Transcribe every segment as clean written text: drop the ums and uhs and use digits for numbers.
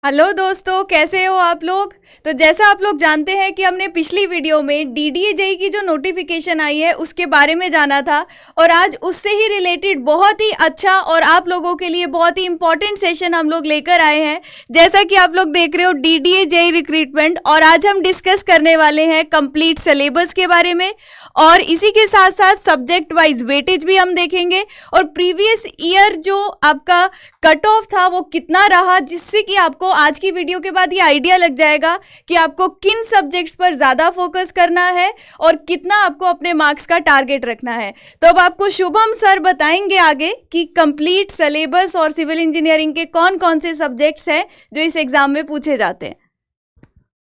Hello दोस्तों, कैसे हो आप लोग। तो जैसा आप लोग जानते हैं कि हमने पिछली वीडियो में डीडीए जेई की जो नोटिफिकेशन आई है उसके बारे में जाना था और आज उससे ही रिलेटेड बहुत ही अच्छा और आप लोगों के लिए बहुत ही इंपॉर्टेंट सेशन हम लोग लेकर आए हैं। जैसा कि आप लोग देख रहे हो डीडीए जेई रिक्रूटमेंट, और आज हम डिस्कस करने वाले हैं कंप्लीट सिलेबस के बारे में और इसी के साथ साथ सब्जेक्ट वाइज वेटेज भी हम देखेंगे और प्रीवियस ईयर जो आपका कट ऑफ था वो कितना रहा, जिससे कि आपको आज की वीडियो के बाद ये आइडिया लग जाएगा कि आपको किन सब्जेक्ट्स पर ज़्यादा फोकस करना है और कितना आपको अपने मार्क्स का टारगेट रखना है। तो अब आपको शुभम सर बताएंगे आगे कि कंप्लीट सिलेबस और सिविल इंजीनियरिंग के कौन कौन से सब्जेक्ट्स हैं जो इस एग्जाम में पूछे जाते हैं।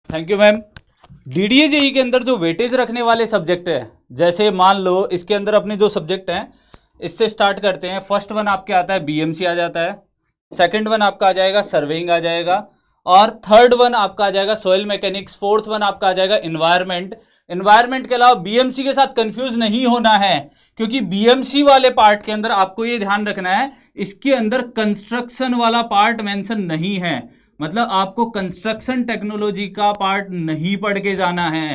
Thank you ma'am. DDA JE के अंदर जो वेटेज रखने वाले सब्जेक्ट है, जैसे मान लो इसके अंदर अपने जो सब्जेक्ट हैं इससे स्टार्ट करते हैं। फर्स्ट वन आपके आता है बीएमसी आ जाता है, सेकंड वन आपका आ जाएगा सर्वेइंग आ जाएगा और थर्ड वन आपका आ जाएगा सॉइल मैकेनिक्स, फोर्थ वन आपका आ जाएगा इन्वायरमेंट। इन्वायरमेंट के अलावा बीएमसी के साथ कंफ्यूज नहीं होना है, क्योंकि बीएमसी वाले पार्ट के अंदर आपको ये ध्यान रखना है इसके अंदर कंस्ट्रक्शन वाला पार्ट मेंशन नहीं है। मतलब आपको कंस्ट्रक्शन टेक्नोलॉजी का पार्ट नहीं पढ़ के जाना है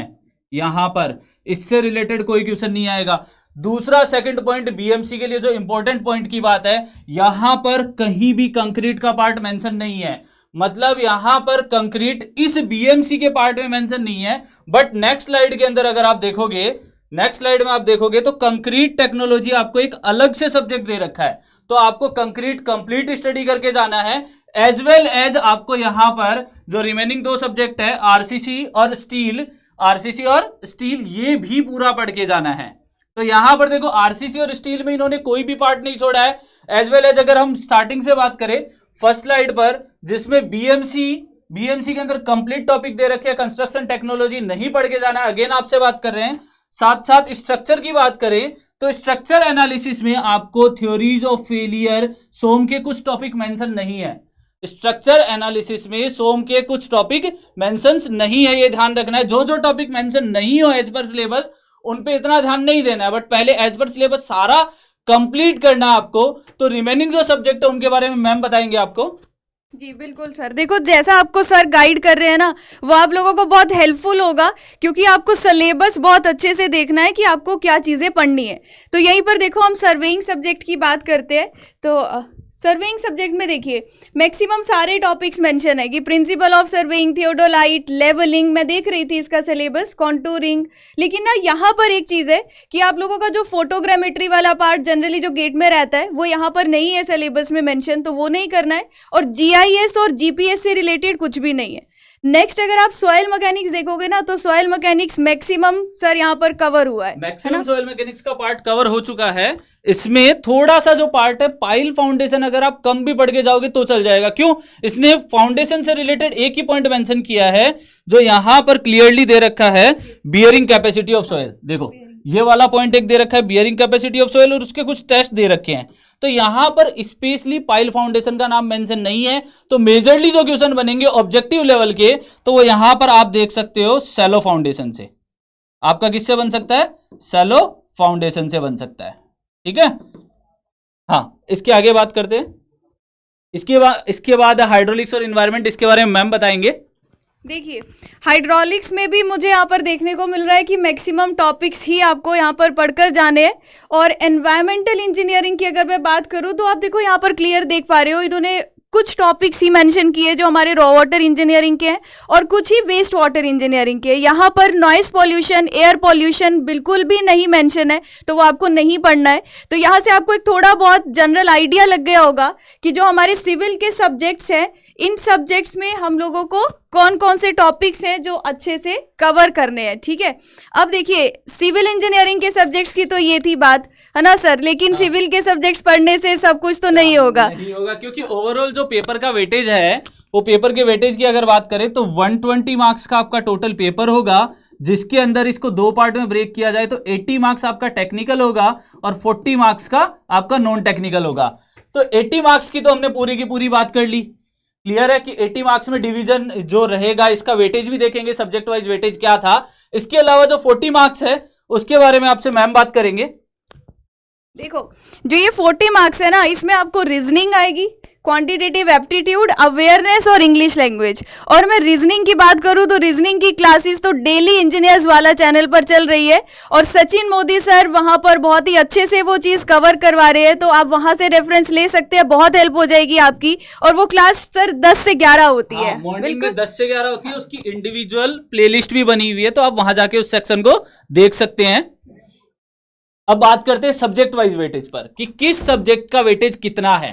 यहां पर, इससे रिलेटेड कोई क्वेश्चन नहीं आएगा। दूसरा सेकंड पॉइंट बीएमसी के लिए जो इंपॉर्टेंट पॉइंट की बात है, यहां पर कहीं भी कंक्रीट का पार्ट मेंशन नहीं है। मतलब यहां पर कंक्रीट इस बीएमसी के पार्ट में मेंशन नहीं है, बट नेक्स्ट स्लाइड के अंदर अगर आप देखोगे, नेक्स्ट स्लाइड में आप देखोगे तो कंक्रीट टेक्नोलॉजी आपको एक अलग से सब्जेक्ट दे रखा है। तो आपको कंक्रीट कंप्लीट स्टडी करके जाना है, एज वेल एज आपको यहां पर जो रिमेनिंग दो सब्जेक्ट है आरसीसी और स्टील, आरसीसी और स्टील ये भी पूरा पढ़ के जाना है। तो यहां पर देखो आरसीसी और स्टील में इन्होंने कोई भी पार्ट नहीं छोड़ा है। एज वेल एज अगर हम स्टार्टिंग से बात करें फर्स्ट स्लाइड पर, जिसमें बीएमसी के अंदर कंप्लीट टॉपिक दे रखे हैं, कंस्ट्रक्शन टेक्नोलॉजी नहीं पढ़ के जाना है, अगेन आपसे बात कर रहे हैं। साथ साथ स्ट्रक्चर की बात करें तो स्ट्रक्चर एनालिसिस में आपको थ्योरीज ऑफ फेलियर सोम के कुछ टॉपिक मेंशन नहीं है। स्ट्रक्चर एनालिसिस में सोम के कुछ टॉपिक मेंशन नहीं है, ये ध्यान रखना है। जो जो टॉपिक मेंशन नहीं हो एज पर सिलेबस उन पे इतना ध्यान नहीं देना है, बट पहले एज पर सिलेबस सारा कंप्लीट करना है आपको। तो रिमेनिंग जो सब्जेक्ट है उनके बारे में मैम बताएंगे आपको। जी बिल्कुल सर। देखो जैसा आपको सर गाइड कर रहे हैं ना, वो आप लोगों को बहुत हेल्पफुल होगा, क्योंकि आपको सिलेबस बहुत अच्छे से देखना है कि आपको क्या चीज़ें पढ़नी है। तो यहीं पर देखो हम सर्वेइंग सब्जेक्ट की बात करते हैं। तो सर्वेइंग सब्जेक्ट में देखिए मैक्सिमम सारे टॉपिक्स मेंशन है कि principal of surveying, theodolite, levelling, मैं देख रही थी इसका सिलेबस, कॉन्टूरिंग। लेकिन ना यहाँ पर एक चीज़ है कि आप लोगों का जो फोटोग्रामेट्री वाला पार्ट जनरली जो गेट में रहता है वो यहाँ पर नहीं है सिलेबस में मेंशन, तो वो नहीं करना है। और जीआईएस और जीपीएस से रिलेटेड कुछ भी नहीं है। नेक्स्ट अगर आप सॉइल मैकेनिक्स देखोगे ना, तो सॉइल मैकेनिक्स मैक्सिमम सर यहाँ पर कवर हुआ है, मैक्सिमम सॉइल मैकेनिक्स का पार्ट कवर हो चुका है। इसमें थोड़ा सा जो पार्ट है पाइल फाउंडेशन, अगर आप कम भी पढ़ के जाओगे तो चल जाएगा। क्यों? इसने फाउंडेशन से रिलेटेड एक ही पॉइंट मेंशन किया है जो यहां पर क्लियरली दे रखा है, बियरिंग कैपेसिटी ऑफ सॉइल। देखो ये वाला पॉइंट एक दे रखा है बियरिंग कैपेसिटी ऑफ सॉइल, और उसके कुछ टेस्ट दे रखे हैं। तो यहां पर स्पेशली पाइल फाउंडेशन का नाम मेंशन नहीं है। तो मेजरली जो क्वेश्चन बनेंगे ऑब्जेक्टिव लेवल के, तो वो यहां पर आप देख सकते हो शैलो फाउंडेशन से। आपका किससे बन सकता है? शैलो फाउंडेशन से बन सकता है। ठीक है, हाँ इसके आगे बात करते हैं। इसके बाद हाइड्रोलिक्स और इन्वायरमेंट, इसके बारे में मैम बताएंगे। देखिए हाइड्रोलिक्स में भी मुझे यहाँ पर देखने को मिल रहा है कि मैक्सिमम टॉपिक्स ही आपको यहाँ पर पढ़कर जाने हैं। और एनवायरमेंटल इंजीनियरिंग की अगर मैं बात करूँ तो आप देखो यहाँ पर क्लियर देख पा रहे हो, इन्होंने कुछ टॉपिक्स ही मेंशन किए जो हमारे रॉ वाटर इंजीनियरिंग के हैं और कुछ ही वेस्ट वाटर इंजीनियरिंग के हैं। यहाँ पर नॉइस पॉल्यूशन, एयर पॉल्यूशन बिल्कुल भी नहीं मेंशन है, तो वो आपको नहीं पढ़ना है। तो यहाँ से आपको एक थोड़ा बहुत जनरल आइडिया लग गया होगा कि जो हमारे सिविल के सब्जेक्ट्स हैं, इन सब्जेक्ट्स में हम लोगों को कौन कौन से टॉपिक्स हैं जो अच्छे से कवर करने हैं। ठीक है, अब देखिए सिविल इंजीनियरिंग के सब्जेक्ट्स की तो ये थी बात, है ना सर, लेकिन सिविल के सब्जेक्ट्स पढ़ने से सब कुछ तो नहीं होगा। नहीं होगा, क्योंकि ओवरऑल जो पेपर का वेटेज है, वो पेपर के वेटेज की अगर बात करें तो 120 मार्क्स का आपका टोटल पेपर होगा, जिसके अंदर इसको दो पार्ट में ब्रेक किया जाए तो 80 मार्क्स आपका टेक्निकल होगा और 40 मार्क्स का आपका नॉन टेक्निकल होगा। तो 80 मार्क्स की तो हमने पूरी की पूरी बात कर ली। क्लियर है कि 80 मार्क्स में डिवीजन जो रहेगा, इसका वेटेज भी देखेंगे, सब्जेक्ट वाइज वेटेज क्या था। इसके अलावा जो 40 मार्क्स है उसके बारे में आपसे मैम बात करेंगे। देखो जो ये 40 मार्क्स है ना, इसमें आपको रीजनिंग आएगी, क्वांटिटेटिव एप्टीट्यूड, अवेयरनेस और इंग्लिश लैंग्वेज। और मैं रीजनिंग की बात करूं तो रीजनिंग की क्लासेस तो डेली इंजीनियर्स वाला चैनल पर चल रही है और सचिन मोदी सर वहां पर बहुत ही अच्छे से वो चीज कवर करवा रहे हैं, तो आप वहां से रेफरेंस ले सकते हैं, बहुत हेल्प हो जाएगी आपकी। और वो क्लास सर 10 से 11 होती है, मॉर्निंग में 10 से 11 होती है, उसकी इंडिविजुअल प्लेलिस्ट भी बनी हुई है, तो आप वहां जाके उस सेक्शन को देख सकते हैं। अब बात करते हैं सब्जेक्ट वाइज वेटेज पर कि किस सब्जेक्ट का वेटेज कितना है।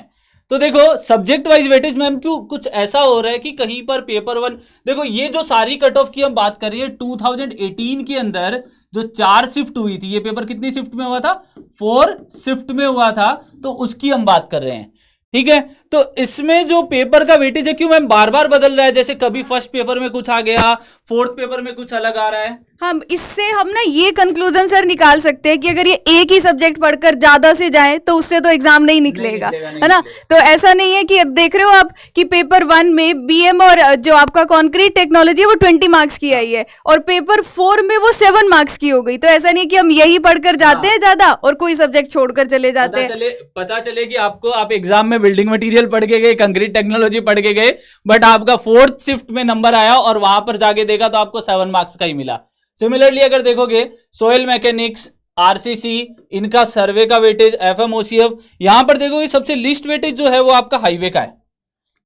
तो देखो सब्जेक्ट वाइज वेटेज मैम क्यों कुछ ऐसा हो रहा है कि कहीं पर पेपर वन, देखो ये जो सारी कट ऑफ की हम बात कर रही है 2018 के अंदर जो 4 शिफ्ट हुई थी, ये पेपर कितनी शिफ्ट में हुआ था? 4 शिफ्ट में हुआ था, तो उसकी हम बात कर रहे हैं, ठीक है। तो इसमें जो पेपर का वेटेज है क्यों मैम बार बार बदल रहा है, जैसे कभी फर्स्ट पेपर में कुछ आ गया, फोर्थ पेपर में कुछ अलग आ रहा है। हम इससे हम ना ये कंक्लूजन सर निकाल सकते हैं कि अगर ये एक ही सब्जेक्ट पढ़कर ज्यादा से जाए तो उससे तो एग्जाम नहीं निकलेगा, है ना। तो ऐसा नहीं है कि अब देख रहे हो आप कि पेपर 1 में बीएम और जो आपका कॉन्क्रीट टेक्नोलॉजी है वो 20 मार्क्स की आई है और पेपर 4 में वो 7 मार्क्स की हो गई। तो ऐसा नहीं कि हम यही पढ़कर जाते हैं ज्यादा और कोई सब्जेक्ट छोड़कर चले जाते हैं। पता चले कि आपको आप एग्जाम में बिल्डिंग मटीरियल पढ़ के गए, कंक्रीट टेक्नोलॉजी पढ़ के गए, बट आपका 4th शिफ्ट में नंबर आया और वहां पर जाके देखा तो आपको 7 मार्क्स का ही मिला। सिमिलरली अगर देखोगे सोयल मैकेनिक्स, आरसीसी, इनका सर्वे का वेटेज, एफएमओसीएफ, यहां पर देखोगे सबसे लिस्ट वेटेज जो है वो आपका हाईवे का है।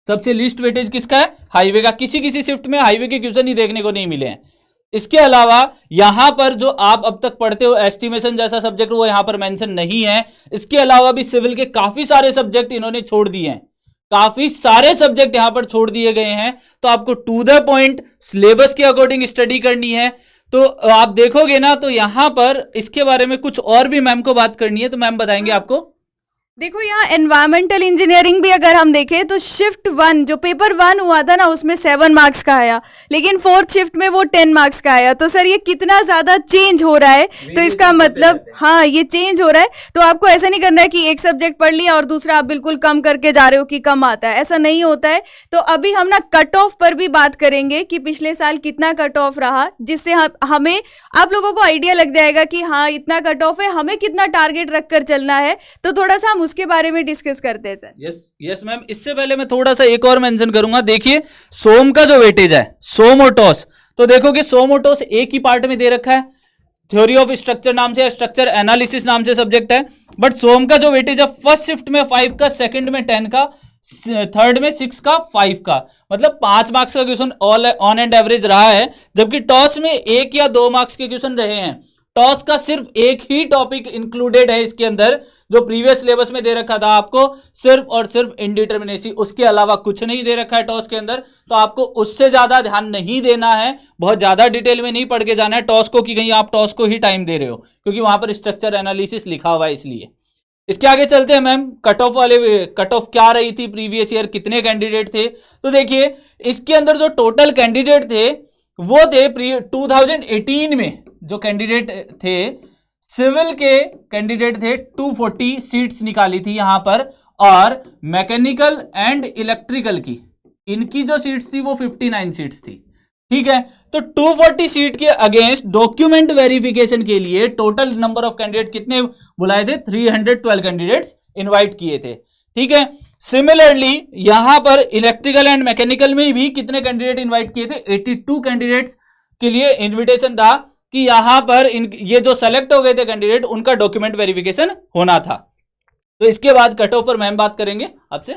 सबसे लिस्ट वेटेज किसका है? हाईवे का। किसी किसी शिफ्ट में हाईवे के क्वेश्चन ही देखने को नहीं मिले हैं। इसके अलावा यहां पर जो आप अब तक पढ़ते हो एस्टिमेशन जैसा सब्जेक्ट वो यहां पर मेंशन नहीं है। इसके अलावा भी सिविल के काफी सारे सब्जेक्ट इन्होंने छोड़ दिए हैं, काफी सारे सब्जेक्ट यहां पर छोड़ दिए गए हैं। तो आपको टू द पॉइंट सिलेबस के अकॉर्डिंग स्टडी करनी है। तो आप देखोगे ना तो यहां पर इसके बारे में कुछ और भी मैम को बात करनी है, तो मैम बताएंगे आपको। देखो यहाँ एनवायरमेंटल इंजीनियरिंग भी अगर हम देखें तो शिफ्ट 1 जो पेपर 1 हुआ था ना उसमें 7 मार्क्स का आया, लेकिन 4th शिफ्ट में वो 10 मार्क्स का आया। तो सर ये कितना ज्यादा चेंज हो रहा है, तो इसका मतलब हाँ ये चेंज हो रहा है। तो आपको ऐसा नहीं करना है कि एक सब्जेक्ट पढ़ लिया और दूसरा आप बिल्कुल कम करके जा रहे हो कि कम आता है, ऐसा नहीं होता है। तो अभी हम ना कट ऑफ पर भी बात करेंगे कि पिछले साल कितना कट ऑफ रहा, जिससे हमें आप लोगों को आइडिया लग जाएगा कि हाँ इतना कट ऑफ है, हमें कितना टारगेट रखकर चलना है। तो थोड़ा सा उसके बारे में डिस्कस करते हैं सर। यस मैम, इससे पहले मैं थोड़ा सा एक और मेंशन करूंगा। देखिए सोम का जो वेटेज है, सोम और टॉस, तो देखोगे सोम और टॉस एक ही पार्ट में दे रखा है, थ्योरी ऑफ स्ट्रक्चर नाम से, स्ट्रक्चर एनालिसिस नाम से सब्जेक्ट है। बट सोम का जो वेटेज है फर्स्ट शिफ्ट में 5 का, सेकंड में 10 का, थर्ड में 6 का, 5 का, मतलब 5 मार्क्स का क्वेश्चन ऑन एंड एवरेज रहा है। जबकि टॉस में 1 या 2 मार्क्स के क्वेश्चन रहे हैं। टॉस का सिर्फ एक ही टॉपिक इंक्लूडेड है इसके अंदर, जो प्रीवियस सिलेबस में दे रखा था आपको, सिर्फ और सिर्फ इंडिटर्मिनेसी, उसके अलावा कुछ नहीं दे रखा है टॉस के अंदर। तो आपको उससे ज्यादा ध्यान नहीं देना है, बहुत ज्यादा डिटेल में नहीं पढ़ के जाना है टॉस को कि कहीं आप टॉस को ही टाइम दे रहे हो, क्योंकि वहां पर स्ट्रक्चर एनालिसिस लिखा हुआ है इसलिए। इसके आगे चलते हैं मैम, कट ऑफ वाले कट ऑफ क्या रही थी प्रीवियस ईयर, कितने कैंडिडेट थे। तो देखिए इसके अंदर जो टोटल कैंडिडेट थे वो थे 2018 में जो कैंडिडेट थे, सिविल के कैंडिडेट थे 240 सीट्स निकाली थी यहां पर, और मैकेनिकल एंड इलेक्ट्रिकल की इनकी जो सीट्स थी वो 59 सीट्स थी, ठीक है। तो 240 सीट के अगेंस्ट डॉक्यूमेंट वेरिफिकेशन के लिए टोटल नंबर ऑफ कैंडिडेट कितने बुलाए थे? 312 कैंडिडेट्स इनवाइट किए थे, ठीक है। सिमिलरली यहां पर इलेक्ट्रिकल एंड मैकेनिकल में भी कितने कैंडिडेट इनवाइट किए थे? 82 कैंडिडेट्स के लिए इनविटेशन था कि यहां पर ये जो सेलेक्ट हो गए थे कैंडिडेट उनका डॉक्यूमेंट वेरिफिकेशन होना था। तो इसके बाद कट ऑफ पर मैम बात करेंगे आपसे।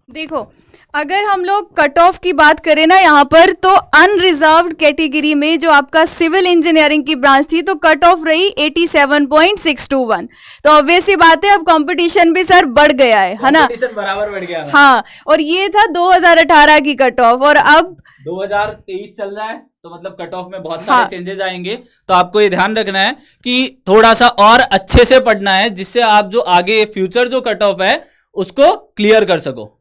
देखो अगर हम लोग कट ऑफ की बात करें ना यहाँ पर, तो अनरिजर्व्ड कैटेगरी में जो आपका सिविल इंजीनियरिंग की ब्रांच थी तो कट ऑफ रही 87.621। तो ऑब्वियसली बात है अब कंपटीशन भी सर बढ़ गया है ना, कंपटीशन बराबर बढ़ गया। हाँ, और ये था 2018 की कट ऑफ और अब 2023 चल रहा है, तो मतलब कट ऑफ में बहुत सारे चेंजेस आएंगे। तो आपको ये ध्यान रखना है कि थोड़ा सा और अच्छे से पढ़ना है, जिससे आप जो आगे फ्यूचर जो कट ऑफ है उसको क्लियर कर सको।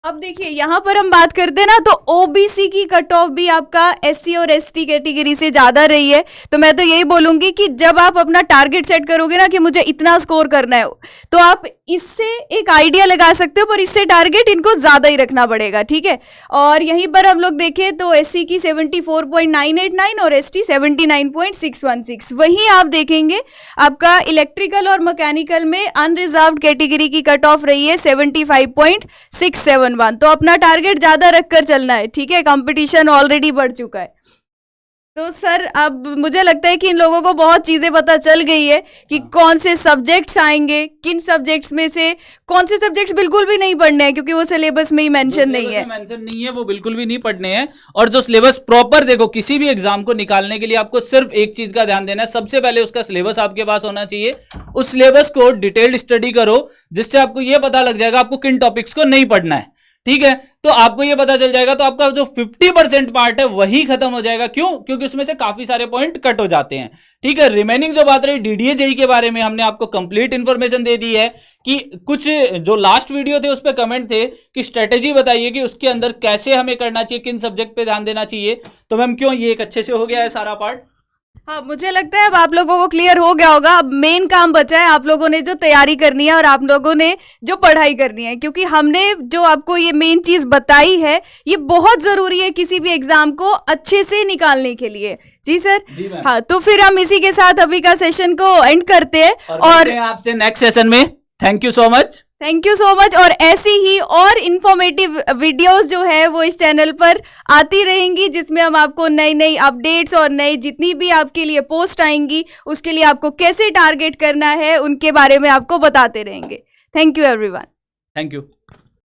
अब देखिए यहाँ पर हम बात करते हैं ना, तो ओबीसी की कट ऑफ भी आपका एससी और एसटी कैटेगरी से ज्यादा रही है। तो मैं तो यही बोलूंगी कि जब आप अपना टारगेट सेट करोगे ना कि मुझे इतना स्कोर करना है, तो आप इससे एक आइडिया लगा सकते हो, पर इससे टारगेट इनको ज्यादा ही रखना पड़ेगा, ठीक है। और यहीं पर हम लोग देखें तो एससी की 74.989 और एसटी 79.616। वहीं आप देखेंगे आपका इलेक्ट्रिकल और मैकेनिकल में अनरिजर्व्ड कैटेगरी की कट ऑफ रही है 75.671। तो अपना टारगेट ज्यादा रखकर चलना है, ठीक है, कंपटीशन ऑलरेडी बढ़ चुका है। तो सर अब मुझे लगता है कि इन लोगों को बहुत चीजें पता चल गई है कि कौन से सब्जेक्ट्स आएंगे, किन सब्जेक्ट्स में से कौन से सब्जेक्ट्स बिल्कुल भी नहीं पढ़ने हैं, क्योंकि वो सिलेबस में ही मेंशन नहीं है। मेंशन नहीं है, वो बिल्कुल भी नहीं पढ़ने हैं। और जो सिलेबस प्रॉपर, देखो किसी भी एग्जाम को निकालने के लिए आपको सिर्फ एक चीज का ध्यान देना है, सबसे पहले उसका सिलेबस आपके पास होना चाहिए। उस सिलेबस को डिटेल्ड स्टडी करो, जिससे आपको यह पता लग जाएगा आपको किन टॉपिक्स को नहीं पढ़ना है, ठीक है। तो आपको ये पता चल जाएगा, तो आपका जो 50% पार्ट है वही खत्म हो जाएगा। क्यों? क्योंकि उसमें से काफी सारे पॉइंट कट हो जाते हैं, ठीक है। रिमेनिंग जो बात रही डीडीए जेई के बारे में, हमने आपको कंप्लीट इंफॉर्मेशन दे दी है कि कुछ जो लास्ट वीडियो थे उस पर कमेंट थे कि स्ट्रेटेजी बताइए कि उसके अंदर कैसे हमें करना चाहिए, किन सब्जेक्ट पे ध्यान देना चाहिए। तो मैम क्यों, ये एक अच्छे से हो गया है सारा पार्ट। हाँ, मुझे लगता है अब आप लोगों को क्लियर हो गया होगा। अब मेन काम बचा है आप लोगों ने जो तैयारी करनी है और आप लोगों ने जो पढ़ाई करनी है, क्योंकि हमने जो आपको ये मेन चीज बताई है ये बहुत जरूरी है किसी भी एग्जाम को अच्छे से निकालने के लिए। जी सर। जी मैम। हाँ, तो फिर हम इसी के साथ अभी का सेशन को एंड करते हैं और आपसे नेक्स्ट सेशन में। Thank you so much. Thank you so much. और ऐसी ही और इंफॉर्मेटिव वीडियोस जो है वो इस चैनल पर आती रहेंगी, जिसमें हम आपको नई नई अपडेट्स और नई जितनी भी आपके लिए पोस्ट आएंगी उसके लिए आपको कैसे टारगेट करना है उनके बारे में आपको बताते रहेंगे। Thank you everyone. Thank you.